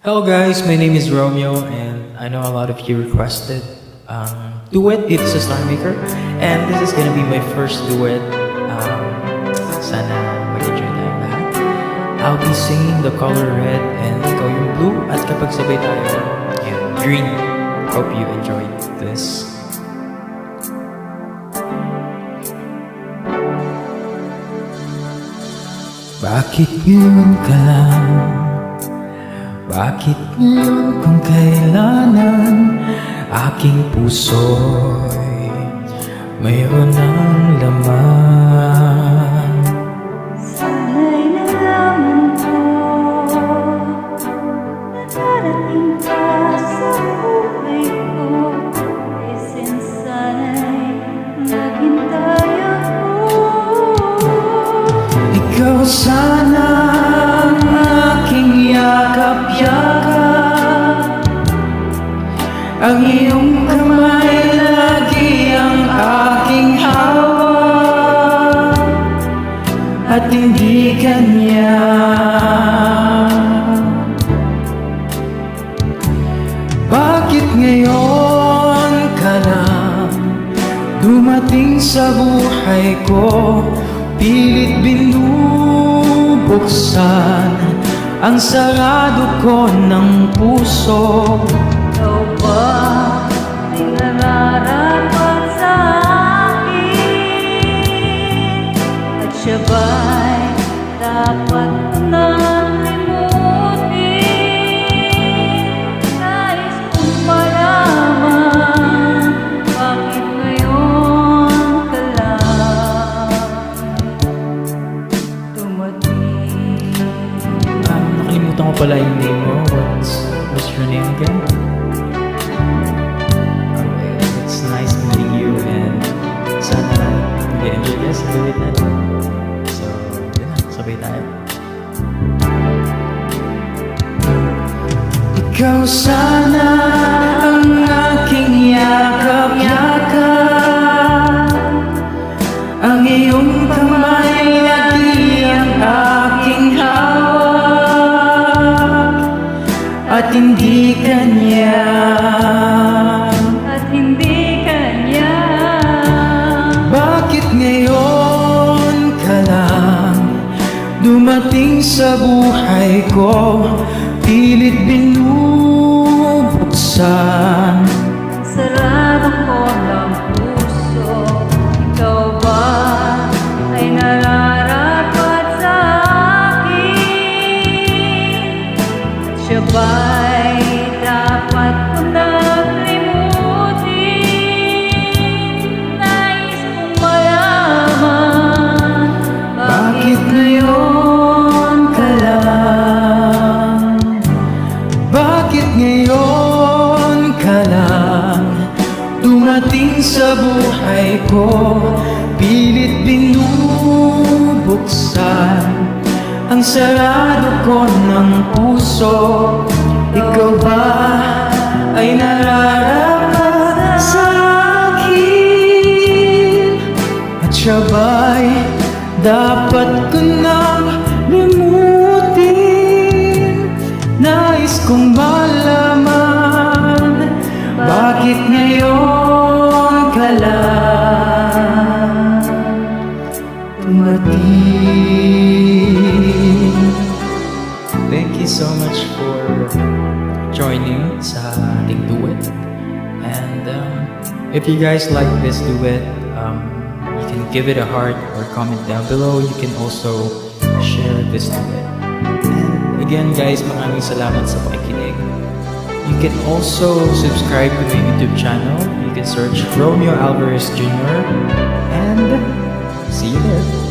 Hello guys, my name is Romeo and I know a lot of you requested duet dito sa Star Maker and this is gonna be my first duet. Sana mag-enjoy tayong lahat. I'll be singing the color red and ikaw yung blue at kapag sabay tayo yung green. Hope you enjoyed this. Bakit ngayon ka lang? Bakit ngayon kung kailanan aking puso'y mayroon ng laman? Sana'y nalaman ko na darating ka sa buhay ko. Isin sana'y naghintay ako. Ikaw sana ang aking yakap-yakap, ang iyong kamay lagi ang aking hawak, at hindi kanya. Bakit ngayon ka lang dumating sa buhay ko? Pilit binubuksan ang sarado ko ng puso. Ikaw ba ay nararapat sa akin? At siya ba'y dapat nang limutin? Nais kong malaman, bakit ngayon ka lang dumating? Nakalimutan ko pala yung name mo. What's your name again? Okay, it's nice meeting you and sana mag-enjoy ka sa duet natin. So, yun na, sabay tayo. Ikaw sana ang aking yakap-yakap, ang iyong kamay lagi ang aking hawak, at hindi kanya. At hindi kanya. Bakit ngayon ka lang dumating sa buhay ko? Pilit binubuksan Sarado ko ng puso. Ikaw ba ay nararapat sa akin? At siya ba'y dapat ko nang limutin? Nais kong malaman, bakit ngayon ka lang? Bakit ngayon ka lang dumating sa buhay ko? Pilit binubuksan ang sarado ko ng puso. Ikaw ba ay nararapat sa akin? At siya ba'y dapat ko nang limutin? Nais kong malaman, bakit ngayon ka lang dumating? Thank you so much for joining sa ating duet. And if you guys like this duet, you can give it a heart or comment down below. You can also share this duet. And again guys, maraming salamat sa pakikinig. You can also subscribe to my YouTube channel. You can search Romeo Alvarez Jr. and see you there.